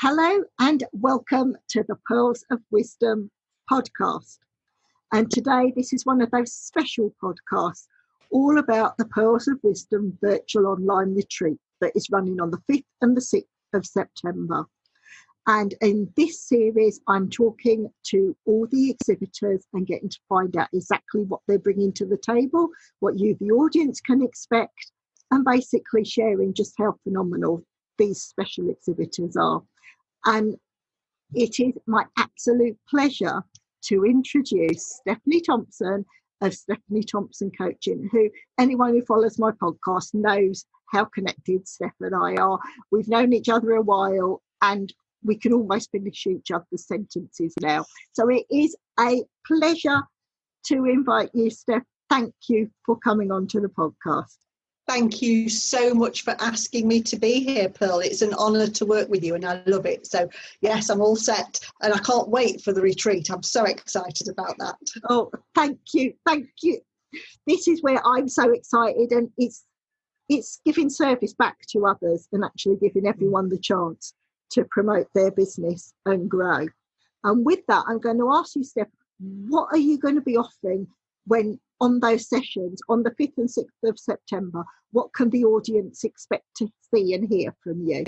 Hello and welcome to the Pearls of Wisdom podcast. And today this is one of those special podcasts all about the Pearls of Wisdom virtual online retreat that is running on the 5th and the 6th of September. And in this series, I'm talking to all the exhibitors and getting to find out exactly what they're bringing to the table, what you, the audience, can expect, and basically sharing just how phenomenal these special exhibitors are. And it is my absolute pleasure to introduce Stephanie Thompson of Stephanie Thompson Coaching, who anyone who follows my podcast knows how connected Steph and I are. We've known each other a while and we can almost finish each other's sentences now. So it is a pleasure to invite you, Steph. Thank you for coming on to the podcast. Thank you so much for asking me to be here, Pearl. It's an honour to work with you and I love it. So, yes, I'm all set and I can't wait for the retreat. I'm so excited about that. Oh, thank you. Thank you. This is where I'm so excited, and it's giving service back to others and actually giving everyone the chance to promote their business and grow. And with that, I'm going to ask you, Steph, what are you going to be offering when on those sessions on the 5th and 6th of September? What can the audience expect to see and hear from you?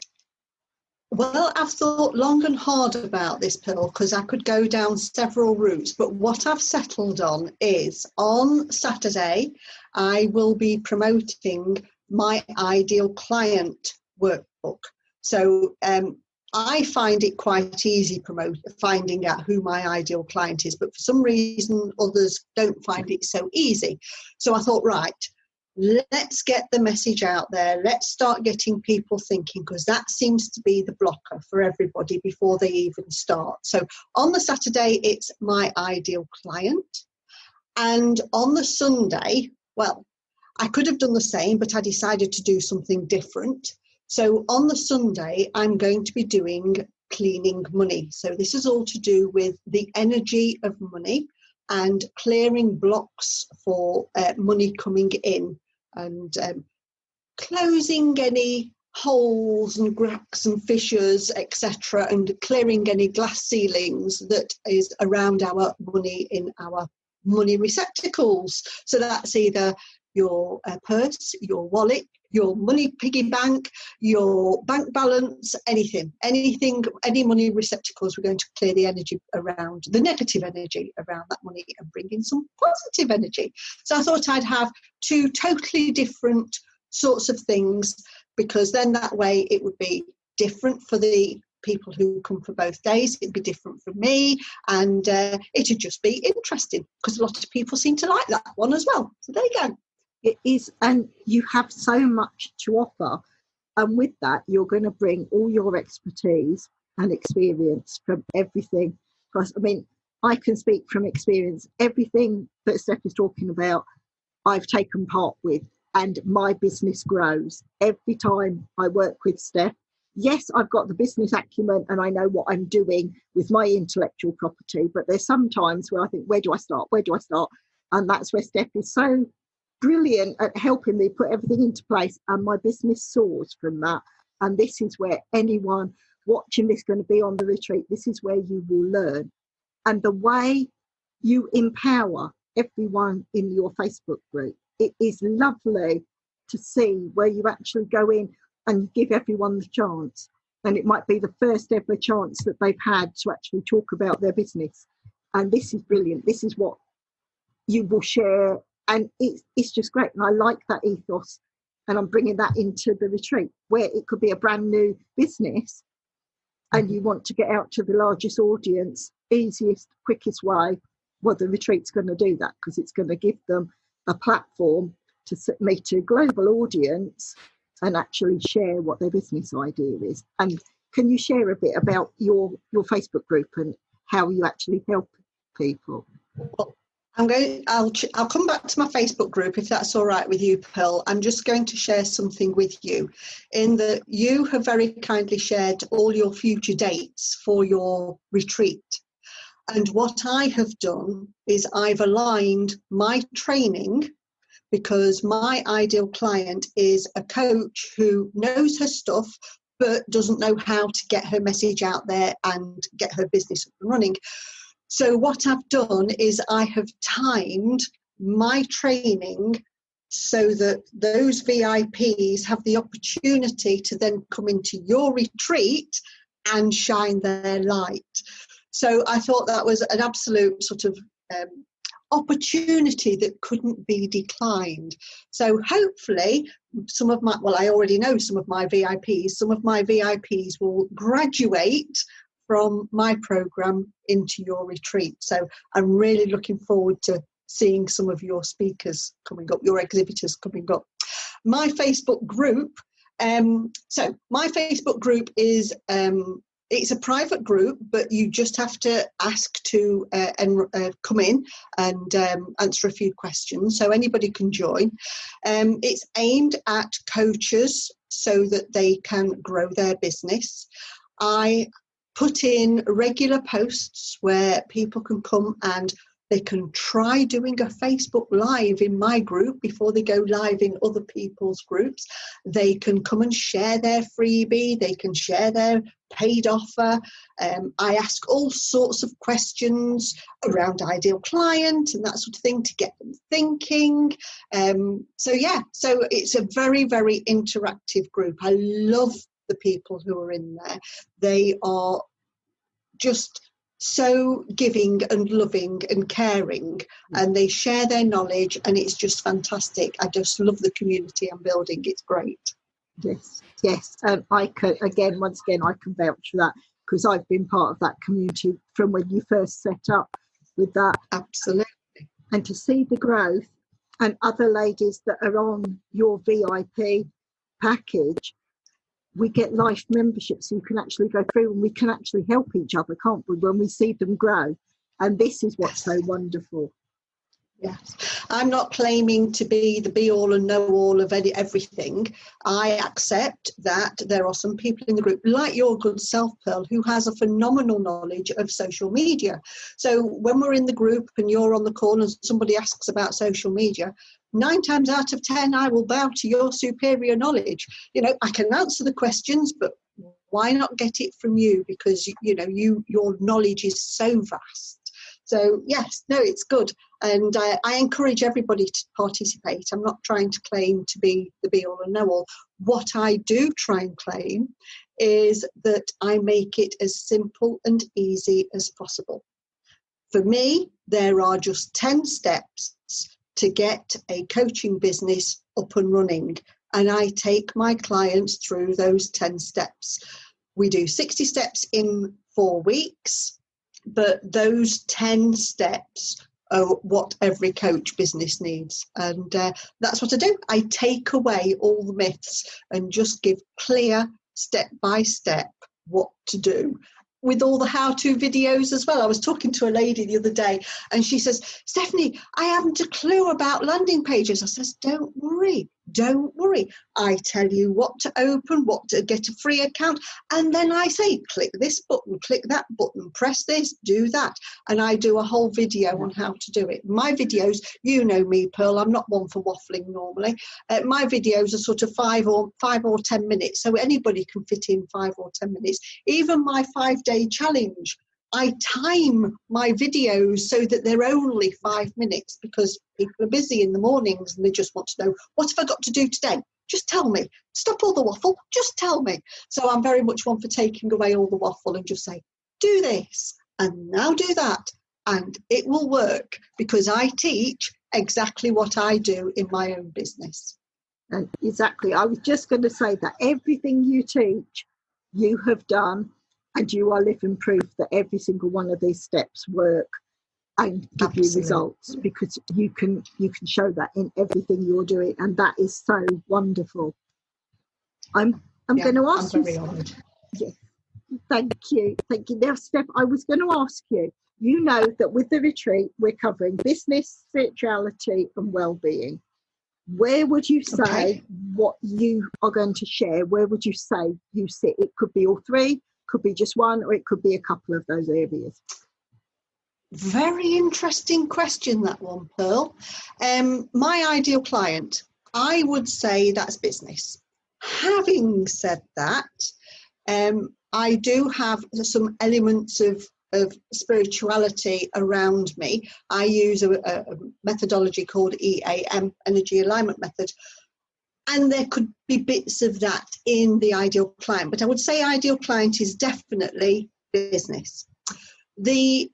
Well, I've thought long and hard about this, Pearl, because I could go down several routes. But what I've settled on is on Saturday, I will be promoting my ideal client workbook. So I find it quite easy finding out who my ideal client is, but for some reason others don't find it so easy. So I thought, right, let's get the message out there. Let's start getting people thinking, because that seems to be the blocker for everybody before they even start. So on the Saturday, it's my ideal client. And on the Sunday, well, I could have done the same, but I decided to do something different. So on the Sunday, I'm going to be doing cleaning money. So this is all to do with the energy of money and clearing blocks for money coming in and closing any holes and cracks and fissures, etc., and clearing any glass ceilings that is around our money in our money receptacles. So that's either your purse, your wallet, your money piggy bank, your bank balance, anything, any money receptacles. We're going to clear the energy around, the negative energy around that money and bring in some positive energy. So I thought I'd have two totally different sorts of things, because then that way it would be different for the people who come for both days. It'd be different for me, and it'd just be interesting because a lot of people seem to like that one as well. So there you go. It is, and you have so much to offer, and with that you're going to bring all your expertise and experience from everything. Because I mean, I can speak from experience. Everything that Steph is talking about, I've taken part with, and my business grows every time I work with Steph. Yes, I've got the business acumen and I know what I'm doing with my intellectual property, but there's some times where I think, where do I start? And that's where Steph is so brilliant at helping me put everything into place, and my business soars from that. And this is where anyone watching this going to be on the retreat, this is where you will learn. And the way you empower everyone in your Facebook group, it is lovely to see where you actually go in and give everyone the chance. And it might be the first ever chance that they've had to actually talk about their business. And this is brilliant. This is what you will share. And it's just great. And I like that ethos. And I'm bringing that into the retreat, where it could be a brand new business and you want to get out to the largest audience, easiest, quickest way. Well, the retreat's going to do that, because it's going to give them a platform to meet a global audience and actually share what their business idea is. And can you share a bit about your Facebook group and how you actually help people? Well, I'll come back to my Facebook group if that's all right with you, Pearl. I'm just going to share something with you, in that you have very kindly shared all your future dates for your retreat. And what I have done is I've aligned my training, because my ideal client is a coach who knows her stuff, but doesn't know how to get her message out there and get her business up and running. So what I've done is I have timed my training so that those VIPs have the opportunity to then come into your retreat and shine their light. So I thought that was an absolute sort of opportunity that couldn't be declined. So hopefully some of my, well, I already know some of my VIPs will graduate from my program into your retreat. So I'm really looking forward to seeing some of your speakers coming up, your exhibitors coming up. My Facebook group, so my Facebook group is, it's a private group, but you just have to ask to come in and answer a few questions, so anybody can join. It's aimed at coaches so that they can grow their business. I put in regular posts where people can come and they can try doing a Facebook Live in my group before they go live in other people's groups. They can come and share their freebie. They can share their paid offer. I ask all sorts of questions around ideal client and that sort of thing to get them thinking. So it's a very, very interactive group. I love the people who are in there. They are just so giving and loving and caring, and they share their knowledge, and it's just fantastic. I just love the community I'm building. It's great. Yes. I can, once again, I can vouch for that because I've been part of that community from when you first set up with that. Absolutely. And to see the growth and other ladies that are on your VIP package, we get life memberships so you can actually go through and we can actually help each other, can't we, when we see them grow? And this is what's so wonderful. Yes, I'm not claiming to be the be-all and know-all of everything. I accept that there are some people in the group, like your good self, Pearl, who has a phenomenal knowledge of social media. So when we're in the group and you're on the call and somebody asks about social media, 9 times out of 10, I will bow to your superior knowledge. You know, I can answer the questions, but why not get it from you? Because, your knowledge is so vast. So, yes, no, it's good. And I encourage everybody to participate. I'm not trying to claim to be the be-all and know-all. What I do try and claim is that I make it as simple and easy as possible. For me, there are just 10 steps to get a coaching business up and running. And I take my clients through those 10 steps. We do 60 steps in 4 weeks. But those 10 steps are what every coach business needs. And that's what I do. I take away all the myths and just give clear step by step what to do, with all the how-to videos as well. I was talking to a lady the other day and she says, Stephanie, I haven't a clue about landing pages. I says, don't worry. I tell you what to open, what to get a free account. And then I say, click this button, click that button, press this, do that. And I do a whole video on how to do it. My videos, you know me, Pearl, I'm not one for waffling normally. My videos are sort of 5 or 10 minutes. So anybody can fit in 5 or 10 minutes. Even my 5-day challenge, I time my videos so that they're only 5 minutes because people are busy in the mornings and they just want to know, what have I got to do today? Just tell me. Stop all the waffle. Just tell me. So I'm very much one for taking away all the waffle and just say, do this and now do that. And it will work because I teach exactly what I do in my own business. And exactly. I was just going to say that everything you teach, you have done. And you are living proof that every single one of these steps work and give you results, because you can show that in everything you're doing, and that is so wonderful. I'm going to ask you. I'm very honoured. Yeah, thank you. Now, Steph, I was going to ask you. You know that with the retreat we're covering business, spirituality, and well-being. Where would you say what you are going to share? Where would you say you sit? It could be all three. Could be just one, or it could be a couple of those areas. Very interesting question, that one, Pearl. My ideal client, I would say that's business. Having said that, I do have some elements of spirituality around me. I use a methodology called EAM, Energy Alignment Method. And there could be bits of that in the ideal client. But I would say ideal client is definitely business. The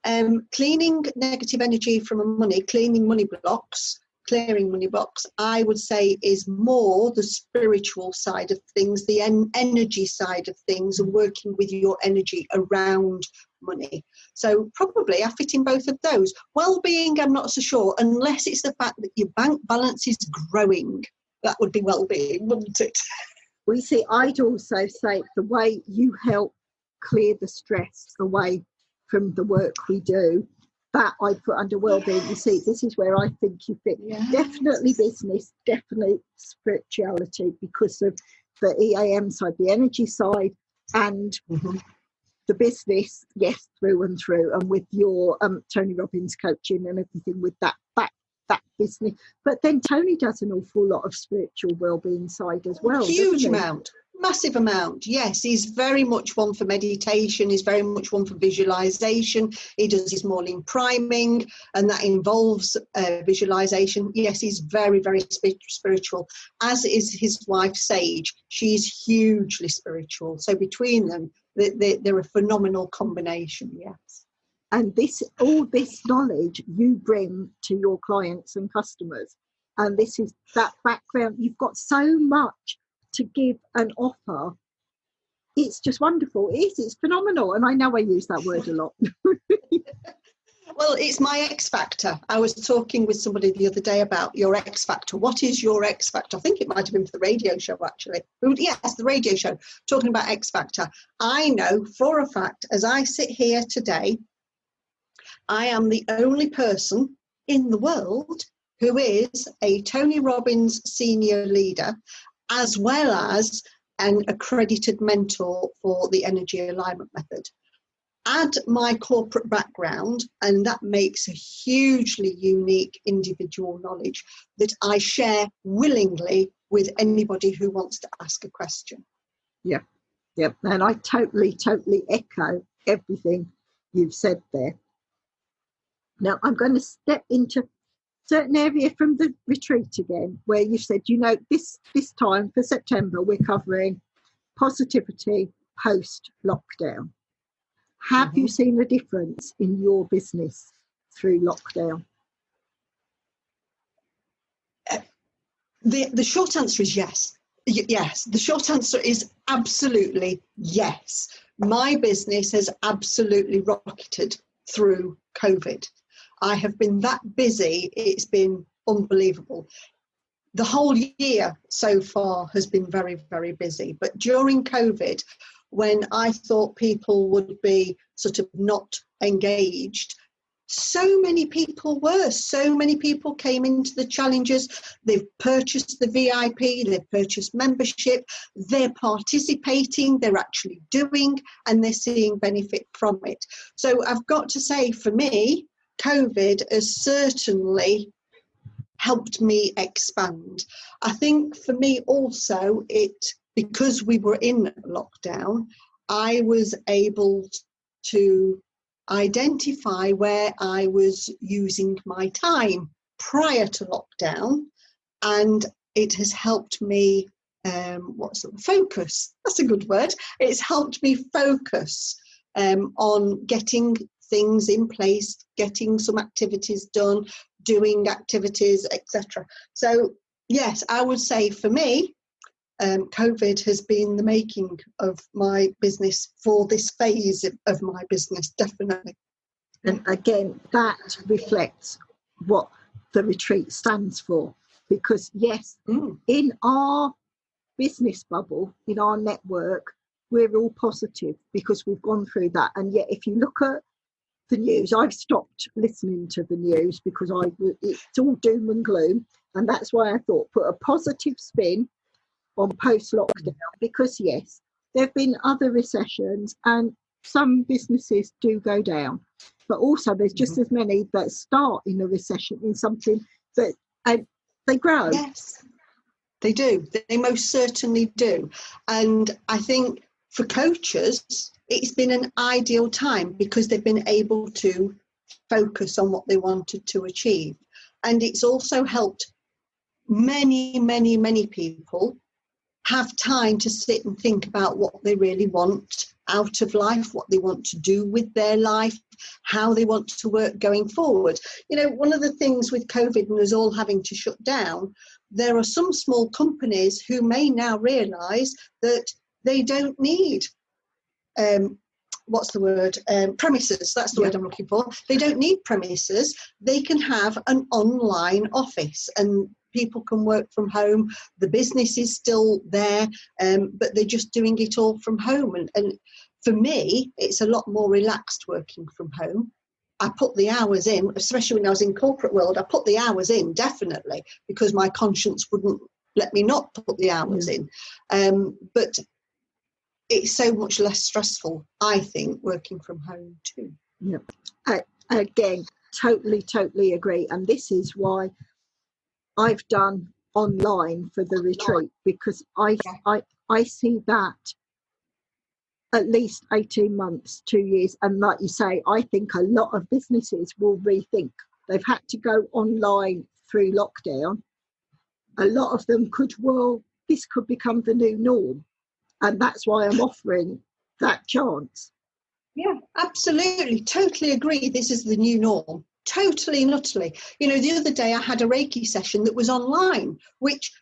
cleaning negative energy from money, clearing money blocks, I would say is more the spiritual side of things, the energy side of things, and working with your energy around money. So probably I fit in both of those. Well-being, I'm not so sure, unless it's the fact that your bank balance is growing. That would be well-being, wouldn't it? We see, I'd also say the way you help clear the stress away from the work we do, that I'd put under well-being. You see, this is where I think you fit. Yes. Definitely business, definitely spirituality, because of the EAM side, the energy side, and the business, yes, through and through, and with your Tony Robbins coaching and everything with that business. But then Tony does an awful lot of spiritual well-being side as well. Huge amount, massive amount. Yes, he's very much one for meditation. He's very much one for visualization. He does his morning priming, and that involves visualization. Yes, he's very, very spiritual, as is his wife Sage. She's hugely spiritual. So between them, they're a phenomenal combination. Yes. And all this knowledge you bring to your clients and customers. And this is that background. You've got so much to give and offer. It's just wonderful. It's phenomenal. And I know I use that word a lot. Well, it's my X factor. I was talking with somebody the other day about your X factor. What is your X factor? I think it might have been for the radio show, actually. Yes, the radio show, talking about X factor. I know for a fact, as I sit here today, I am the only person in the world who is a Tony Robbins senior leader, as well as an accredited mentor for the Energy Alignment Method. Add my corporate background, and that makes a hugely unique individual knowledge that I share willingly with anybody who wants to ask a question. Yeah. And I totally echo everything you've said there. Now, I'm going to step into certain area from the retreat again, where you said, this time for September, we're covering positivity post-lockdown. Have you seen a difference in your business through lockdown? The short answer is yes. Yes, the short answer is absolutely yes. My business has absolutely rocketed through COVID. I have been that busy, it's been unbelievable. The whole year so far has been very, very busy. But during COVID, when I thought people would be sort of not engaged, so many people were. So many people came into the challenges. They've purchased the VIP, they've purchased membership, they're participating, they're actually doing, and they're seeing benefit from it. So I've got to say, for me, COVID has certainly helped me expand. I think for me also, because we were in lockdown, I was able to identify where I was using my time prior to lockdown, and it has helped me focus. That's a good word. It's helped me focus on getting things in place, getting some activities done, doing activities, etc. So yes, I would say for me, COVID has been the making of my business for this phase of my business, definitely. And again, that reflects what the retreat stands for. Because yes, in our business bubble, in our network, we're all positive because we've gone through that. And yet, if you look at the news, I've stopped listening to the news because it's all doom and gloom. And that's why I thought put a positive spin on post-lockdown, because yes, there have been other recessions and some businesses do go down, but also there's just as many that start in a recession in something that they grow. Yes, they do. They most certainly do. And I think for coaches, it's been an ideal time because they've been able to focus on what they wanted to achieve. And it's also helped many people have time to sit and think about what they really want out of life, what they want to do with their life, how they want to work going forward. You know, one of the things with COVID and us all having to shut down, there are some small companies who may now realise that they don't need premises. That's the word I'm looking for. They don't need premises. They can have an online office and people can work from home. The business is still there, but they're just doing it all from home. And for me, it's a lot more relaxed working from home. I put the hours in, especially when I was in corporate world, I put the hours in, definitely, because my conscience wouldn't let me not put the hours in. But it's so much less stressful, I think, working from home too. Yeah. Again, totally agree. And this is why I've done online for the retreat, because I see that at least 18 months, 2 years. And like you say, I think a lot of businesses will rethink. They've had to go online through lockdown. A lot of them this could become the new norm. And that's why I'm offering that chance. Yeah, absolutely. Totally agree. This is the new norm. Totally and utterly. You know, the other day I had a Reiki session that was online, which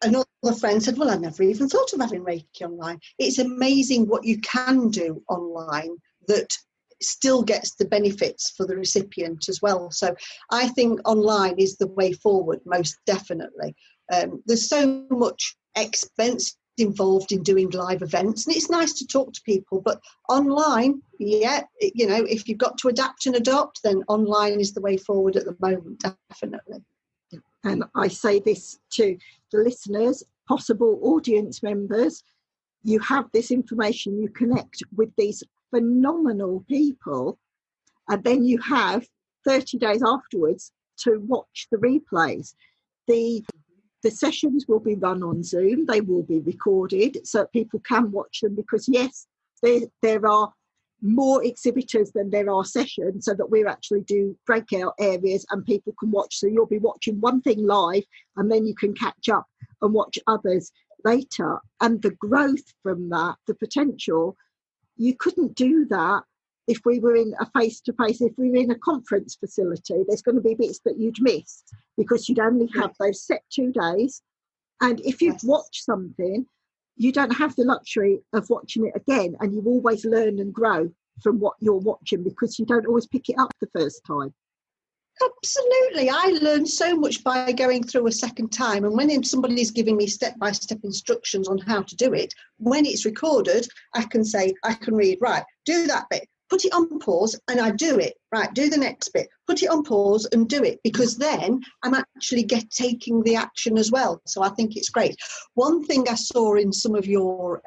another friend said, well, I never even thought of having Reiki online. It's amazing what you can do online that still gets the benefits for the recipient as well. So I think online is the way forward, most definitely. There's so much expense involved in doing live events, and it's nice to talk to people, but online, if you've got to adapt and adopt, then online is the way forward at the moment, definitely. And I say this to the listeners, possible audience members, you have this information, you connect with these phenomenal people, and then you have 30 days afterwards to watch the replays. The sessions will be run on Zoom. They will be recorded so people can watch them, because yes, there are more exhibitors than there are sessions, so that we actually do breakout areas and people can watch. So you'll be watching one thing live and then you can catch up and watch others later. And the growth from that, the potential, you couldn't do that if we were in a face-to-face. If we were in a conference facility, there's going to be bits that you'd miss because you'd only have those set 2 days. And if you've watched something, you don't have the luxury of watching it again, and you always learn and grow from what you're watching because you don't always pick it up the first time. Absolutely. I learned so much by going through a second time, and when somebody's giving me step-by-step instructions on how to do it, when it's recorded, I can read, right, do that bit, put it on pause, and I do it, right, do the next bit, put it on pause and do it, because then I'm actually taking the action as well. So I think it's great. One thing I saw in some of your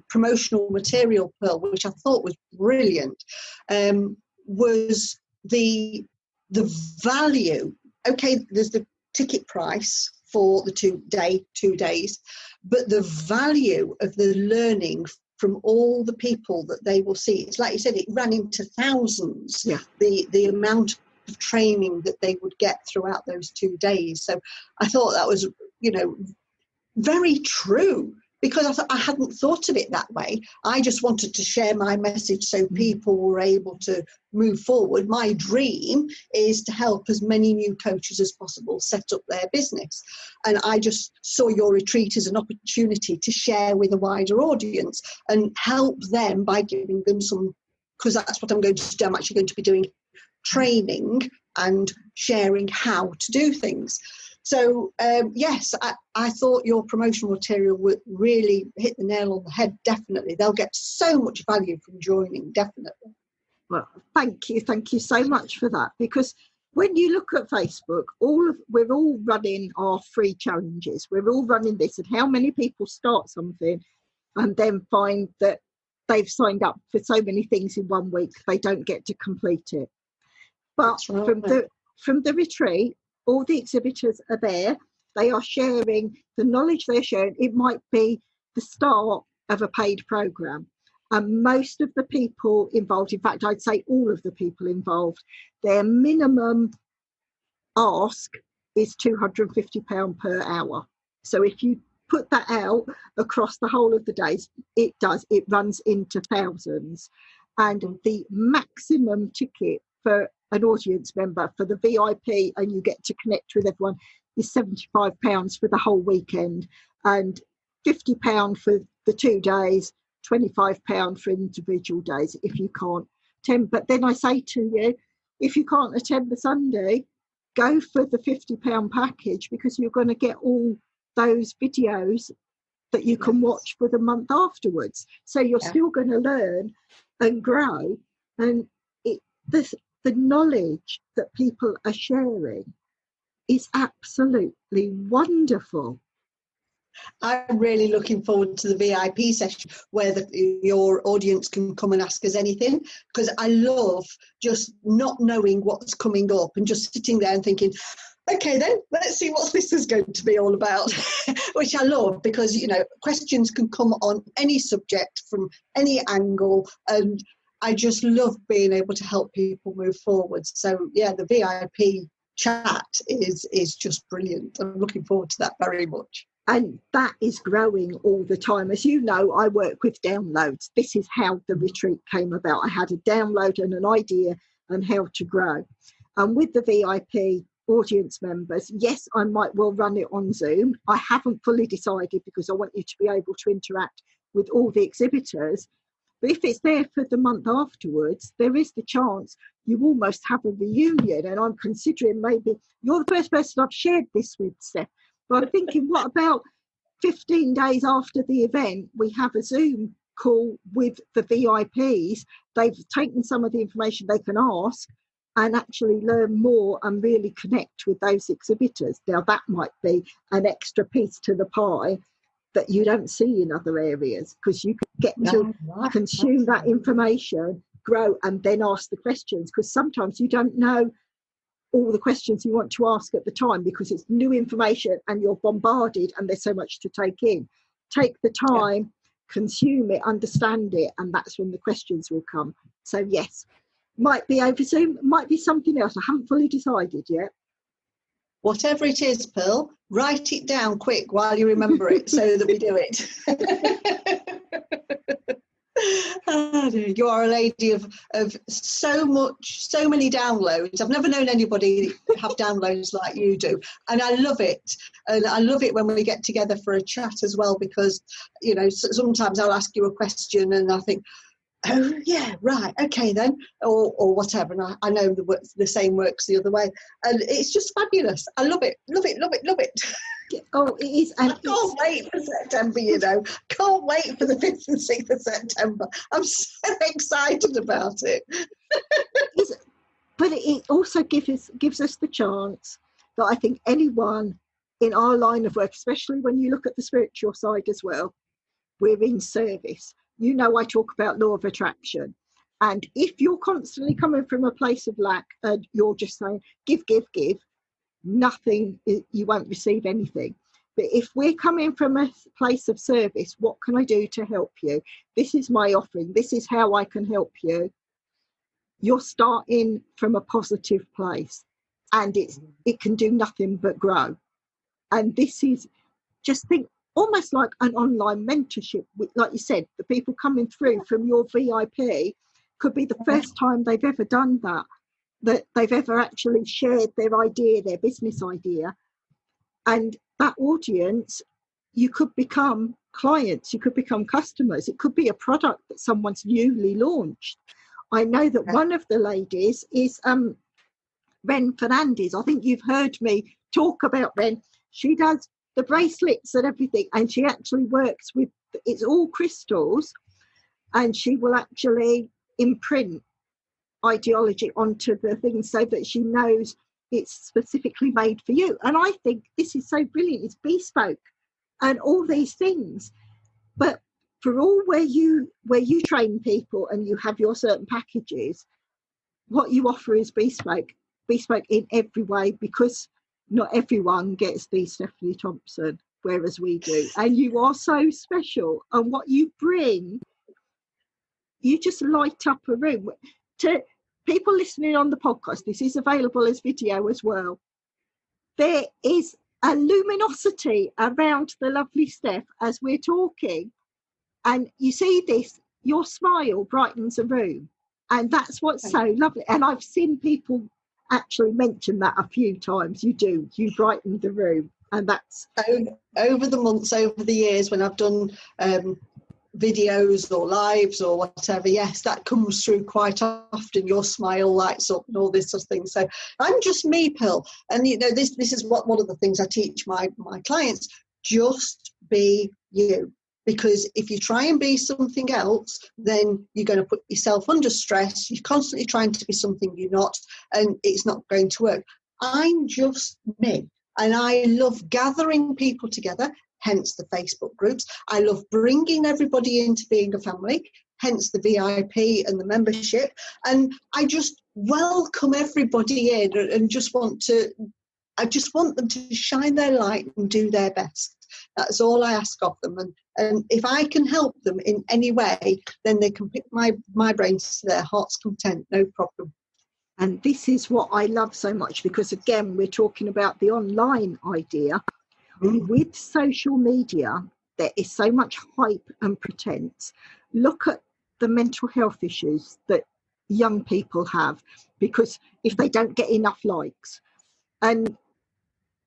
promotional material, Pearl, which I thought was brilliant, was the value. Okay, there's the ticket price for the 2 days, but the value of the learning from all the people that they will see. It's like you said, it ran into thousands, the amount of training that they would get throughout those 2 days. So I thought that was, very true, because I hadn't thought of it that way. I just wanted to share my message so people were able to move forward. My dream is to help as many new coaches as possible set up their business. And I just saw your retreat as an opportunity to share with a wider audience and help them by giving them some, because that's what I'm going to do. I'm actually going to be doing training and sharing how to do things. So, yes, I thought your promotional material would really hit the nail on the head, definitely. They'll get so much value from joining, definitely. Well, thank you so much for that, because when you look at Facebook, we're all running our free challenges. We're all running this, and how many people start something and then find that they've signed up for so many things in 1 week, they don't get to complete it. But from the retreat, all the exhibitors are there. They are sharing the knowledge they're sharing. It might be the start of a paid program. And most of the people involved, in fact, I'd say all of the people involved, their minimum ask is £250 per hour. So if you put that out across the whole of the days, it runs into thousands. And the maximum ticket for an audience member for the VIP, and you get to connect with everyone, is £75 for the whole weekend, and £50 for the 2 days, £25 for individual days if you can't attend. But then I say to you, if you can't attend the Sunday, go for the £50 package, because you're going to get all those videos that you can watch for the month afterwards. So you're still going to learn and grow. And the knowledge that people are sharing is absolutely wonderful. I'm really looking forward to the VIP session where your audience can come and ask us anything, because I love just not knowing what's coming up and just sitting there and thinking, okay, then let's see what this is going to be all about, which I love, because, you know, questions can come on any subject from any angle, and I just love being able to help people move forward. So, yeah, the VIP chat is just brilliant. I'm looking forward to that very much. And that is growing all the time. As you know, I work with downloads. This is how the retreat came about. I had a download and an idea on how to grow. And with the VIP audience members, yes, I might well run it on Zoom. I haven't fully decided, because I want you to be able to interact with all the exhibitors. But if it's there for the month afterwards, there is the chance you almost have a reunion. And I'm considering, maybe you're the first person I've shared this with, Steph. But I'm thinking, what about 15 days after the event, we have a Zoom call with the VIPs. They've taken some of the information they can ask and actually learn more and really connect with those exhibitors. Now, that might be an extra piece to the pie that you don't see in other areas, because you could get to consume that information, grow, and then ask the questions, because sometimes you don't know all the questions you want to ask at the time, because it's new information and you're bombarded and there's so much to take in. Take the time, consume it, understand it, and that's when the questions will come. So yes, might be over Zoom, might be something else. I haven't fully decided yet. Whatever it is, Pearl, write it down quick while you remember it so that we do it. Oh, you are a lady of so many downloads. I've never known anybody have downloads like you do, and I love it. And I love it when we get together for a chat as well, because, you know, sometimes I'll ask you a question and I think, oh yeah, right, okay then, or whatever, and I know the same works the other way, and it's just fabulous. I love it. Oh, it is. And I can't wait for September, you know. Can't wait for the 5th and 6th of September. I'm so excited about it. But it also gives us the chance that I think anyone in our line of work, especially when you look at the spiritual side as well, we're in service. You know, I talk about law of attraction. And if you're constantly coming from a place of lack and you're just saying, give, nothing, you won't receive anything. But if we're coming from a place of service, what can I do to help you? This is my offering. This is how I can help you. You're starting from a positive place, and it can do nothing but grow. And this is, just think, almost like an online mentorship. Like you said, the people coming through from your VIP could be the first time they've ever done that they've ever actually shared their idea, their business idea. And that audience, you could become clients, you could become customers. It could be a product that someone's newly launched. I know that one of the ladies is Ren Fernandez. I think you've heard me talk about Ren. She does the bracelets and everything, and she actually works with, it's all crystals, and she will actually imprint ideology onto the thing so that she knows it's specifically made for you. And I think this is so brilliant. It's bespoke and all these things. But for all where you train people and you have your certain packages, what you offer is bespoke in every way, because not everyone gets the Stephanie Thompson software as we do, and you are so special. And what you bring, you just light up a room. To people listening on the podcast, this is available as video as well. There is a luminosity around the lovely Steph as we're talking, and you see this, your smile brightens a room, and that's what's so lovely. And I've seen people actually mention that a few times. You brighten the room, and that's over the months, over the years, when I've done videos or lives or whatever, yes, that comes through quite often. Your smile lights up and all this sort of thing. So I'm just me, Pill, and this is what one of the things I teach my clients: just be you. Because if you try and be something else, then you're going to put yourself under stress. You're constantly trying to be something you're not, and it's not going to work. I'm just me, and I love gathering people together, hence the Facebook groups. I love bringing everybody into being a family, hence the VIP and the membership. And I just welcome everybody in and I just want them to shine their light and do their best. That's all I ask of them. And if I can help them in any way, then they can pick my brains to their heart's content, no problem. And this is what I love so much, because again, we're talking about the online idea. With social media, there is so much hype and pretense. Look at the mental health issues that young people have, because if they don't get enough likes, and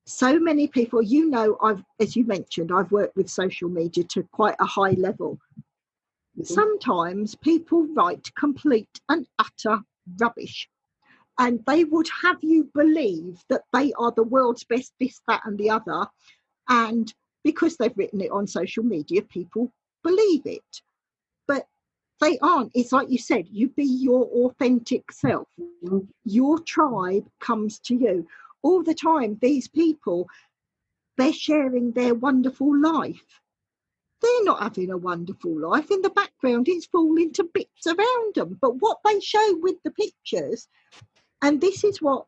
so many people, as you mentioned, I've worked with social media to quite a high level. Sometimes people write complete and utter rubbish, and they would have you believe that they are the world's best this, that and the other. And because they've written it on social media, people believe it. But they aren't. It's like you said, you be your authentic self. Your tribe comes to you. All the time, these people, they're sharing their wonderful life. They're not having a wonderful life. In the background, it's falling to bits around them. But what they show with the pictures, and this is what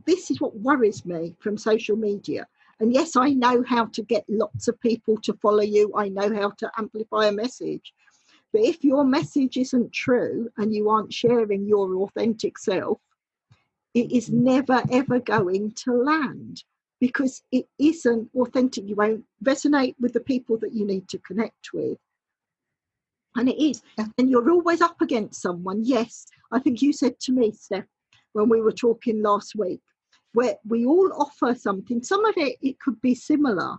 worries me from social media. And yes, I know how to get lots of people to follow you. I know how to amplify a message. But if your message isn't true and you aren't sharing your authentic self, it is never, ever going to land, because it isn't authentic. You won't resonate with the people that you need to connect with. And it is. And you're always up against someone. Yes, I think you said to me, Steph, when we were talking last week, where we all offer something. Some of it could be similar,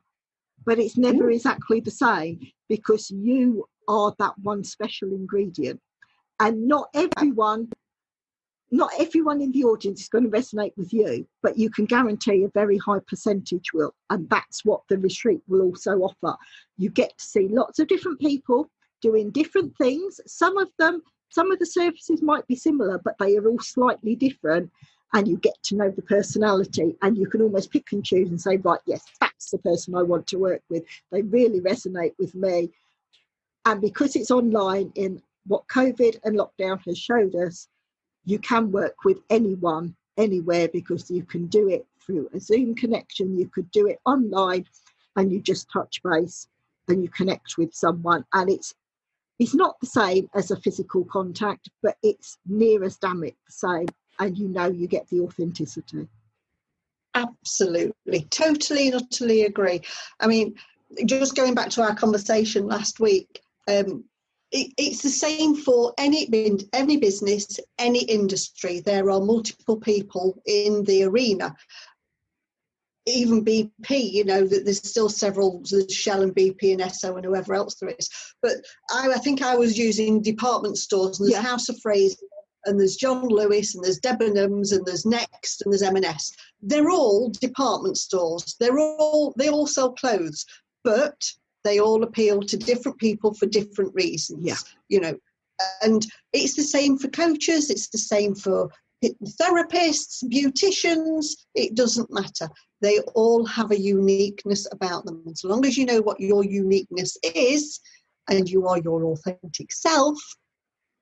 but it's never exactly the same, because you are that one special ingredient. And not everyone in the audience is going to resonate with you, but you can guarantee a very high percentage will. And that's what the retreat will also offer. You get to see lots of different people doing different things. Some of the services might be similar, but they are all slightly different. And you get to know the personality, and you can almost pick and choose and say, right, yes, that's the person I want to work with. They really resonate with me. And because it's online, in what COVID and lockdown has showed us, you can work with anyone, anywhere, because you can do it through a Zoom connection. You could do it online, and you just touch base and you connect with someone. And it's not the same as a physical contact, but it's near as damn it the same. And you get the authenticity. Absolutely. Totally and utterly agree. I mean, just going back to our conversation last week, it's the same for any business, any industry. There are multiple people in the arena. Even BP, that there's still several, there's Shell and BP and Esso and whoever else there is. But I think I was using department stores, and there's House of Fraser, and there's John Lewis, and there's Debenhams, and there's Next, and there's M&S. They're all department stores. They all sell clothes, but they all appeal to different people for different reasons. And it's the same for coaches. It's the same for therapists, beauticians. It doesn't matter. They all have a uniqueness about them. As long as you know what your uniqueness is, and you are your authentic self,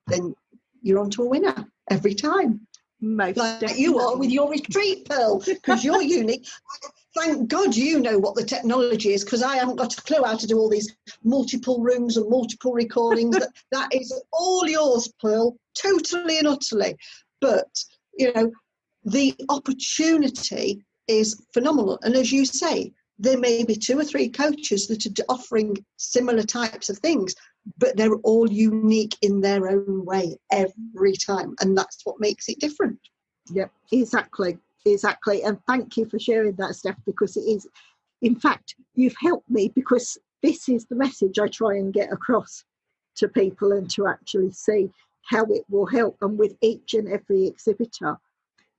then you're onto a winner every time. Most like definitely. you are with your retreat pill, because you're unique. Thank God you know what the technology is, because I haven't got a clue how to do all these multiple rooms and multiple recordings. That is all yours, Pearl, totally and utterly. But, you know, the opportunity is phenomenal. And as you say, there may be 2 or 3 coaches that are offering similar types of things, but they're all unique in their own way every time. And that's what makes it different. Yep, exactly. And thank you for sharing that, Steph, because it is, in fact, you've helped me, because this is the message I try and get across to people, and to actually see how it will help. And with each and every exhibitor,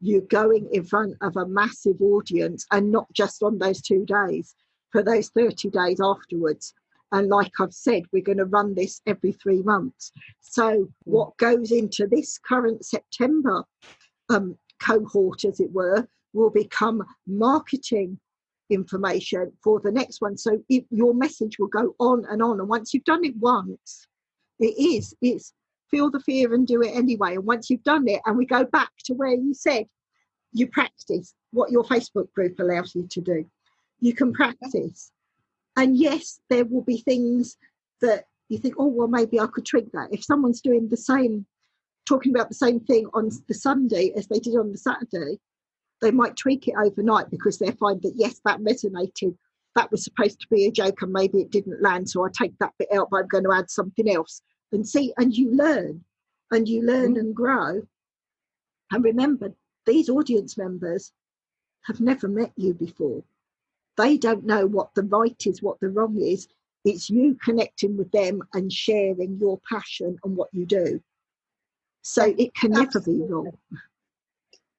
you're going in front of a massive audience, and not just on those 2 days, for those 30 days afterwards. And like I've said, we're going to run this every 3 months. So what goes into this current September cohort, as it were, will become marketing information for the next one. So your message will go on and on. And once you've done it once, it's feel the fear and do it anyway. And once you've done it, and we go back to where you said you practice what your Facebook group allows you to do, you can practice. And yes, there will be things that you think, oh, well, maybe I could tweak that. If someone's doing the same, talking about the same thing on the Sunday as they did on the Saturday, they might tweak it overnight, because they find that, yes, that resonated. That was supposed to be a joke and maybe it didn't land. So I take that bit out, but I'm going to add something else. And see, and you learn and grow. And remember, these audience members have never met you before. They don't know what the right is, what the wrong is. It's you connecting with them and sharing your passion and what you do. So it can never be wrong.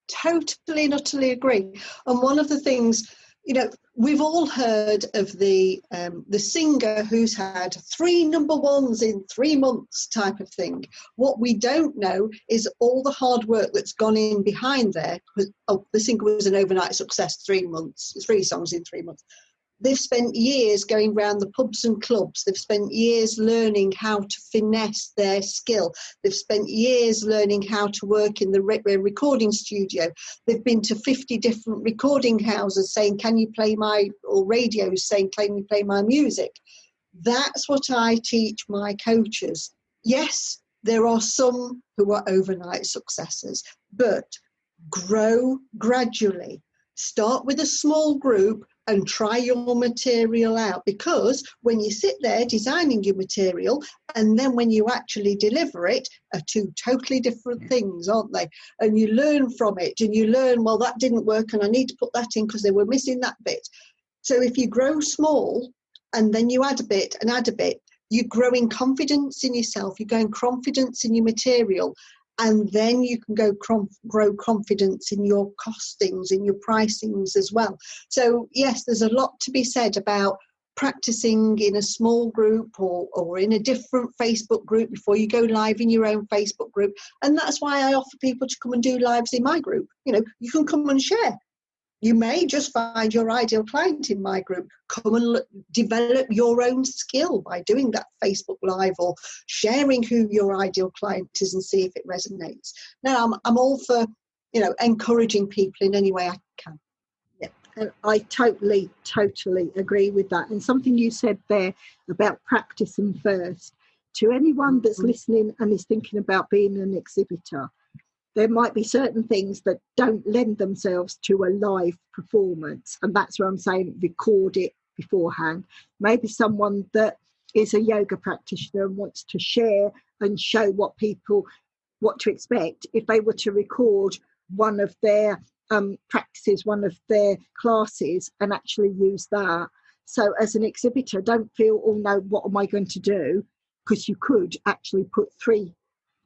Totally and utterly agree. And one of the things, you know, we've all heard of the singer who's had 3 number ones in 3 months type of thing. What we don't know is all the hard work that's gone in behind there. Oh, the singer was an overnight success, 3 months, 3 songs in 3 months. They've spent years going around the pubs and clubs. They've spent years learning how to finesse their skill. They've spent years learning how to work in the recording studio. They've been to 50 different recording houses saying, can you play my, or radios saying, can you play my music? That's what I teach my coaches. Yes, there are some who are overnight successes, but grow gradually. Start with a small group and try your material out, because when you sit there designing your material and then when you actually deliver it are 2 totally different things, aren't they? And you learn from it, and you learn, well, that didn't work and I need to put that in because they were missing that bit. So if you grow small and then you add a bit and add a bit, you're growing confidence in yourself, you're growing confidence in your material, and then you can grow confidence in your costings, in your pricings as well. So yes, there's a lot to be said about practicing in a small group or in a different Facebook group before you go live in your own Facebook group. And that's why I offer people to come and do lives in my group. You know, you can come and share. You may just find your ideal client in my group. Come and develop your own skill by doing that Facebook Live or sharing who your ideal client is and see if it resonates. Now, I'm all for, you know, encouraging people in any way I can. Yeah, and I totally agree with that. And something you said there about practicing first. To anyone that's listening and is thinking about being an exhibitor, there might be certain things that don't lend themselves to a live performance. And that's where I'm saying record it beforehand. Maybe someone that is a yoga practitioner and wants to share and show what to expect. If they were to record one of their practices, one of their classes, and actually use that. So as an exhibitor, don't feel, oh no, what am I going to do? Because you could actually put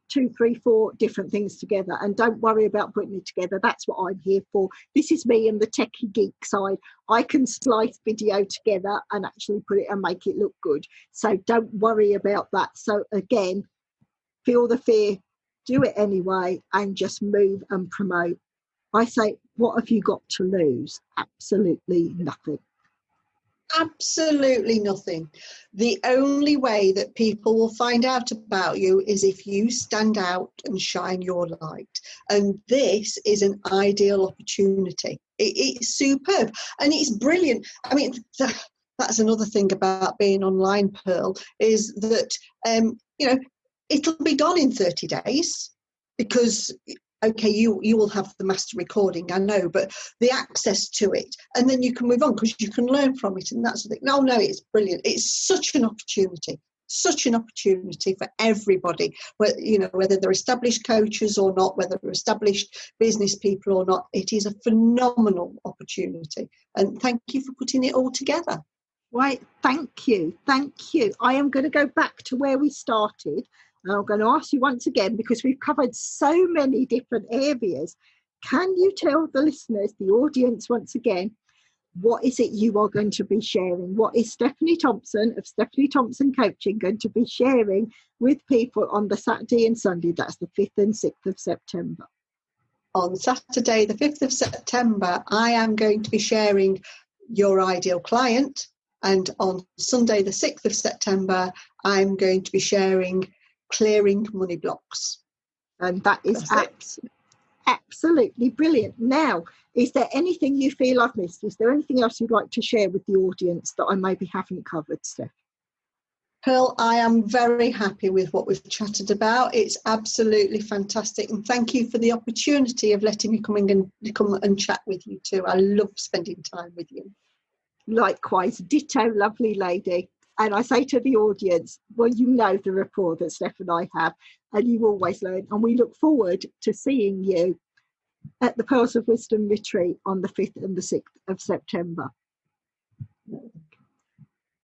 2, 3, 4 different things together, and don't worry about putting it together. That's what I'm here for. This is me and the techie geek side. I can splice video together and actually put it and make it look good. So don't worry about that. So again, feel the fear, do it anyway, and just move and promote. I say, what have you got to lose? Absolutely nothing. Absolutely nothing. The only way that people will find out about you is if you stand out and shine your light. And this is an ideal opportunity. It's superb and it's brilliant. I mean, that's another thing about being online, Pearl, is that, it'll be gone in 30 days because, okay, you will have the master recording, I know, but the access to it, and then you can move on because you can learn from it, and that's the thing. No, it's brilliant. It's such an opportunity for everybody, whether they're established coaches or not, whether they're established business people or not. It is a phenomenal opportunity, and thank you for putting it all together. Right, thank you. I am going to go back to where we started. And I'm going to ask you once again, because we've covered so many different areas. Can you tell the listeners, the audience once again, what is it you are going to be sharing? What is Stephanie Thompson of Stephanie Thompson Coaching going to be sharing with people on the Saturday and Sunday? That's the 5th and 6th of September. On Saturday, the 5th of September, I am going to be sharing your ideal client. And on Sunday, the 6th of September, I'm going to be sharing clearing money blocks. And that is absolutely brilliant. Now, is there anything you feel I've missed? Is there anything else you'd like to share with the audience that I maybe haven't covered, Steph? Pearl, I am very happy with what we've chatted about. It's absolutely fantastic. And thank you for the opportunity of letting me come and chat with you too. I love spending time with you. Likewise, ditto, lovely lady. And I say to the audience, well, you know the rapport that Steph and I have, and you always learn. And we look forward to seeing you at the Pearls of Wisdom retreat on the 5th and the 6th of September.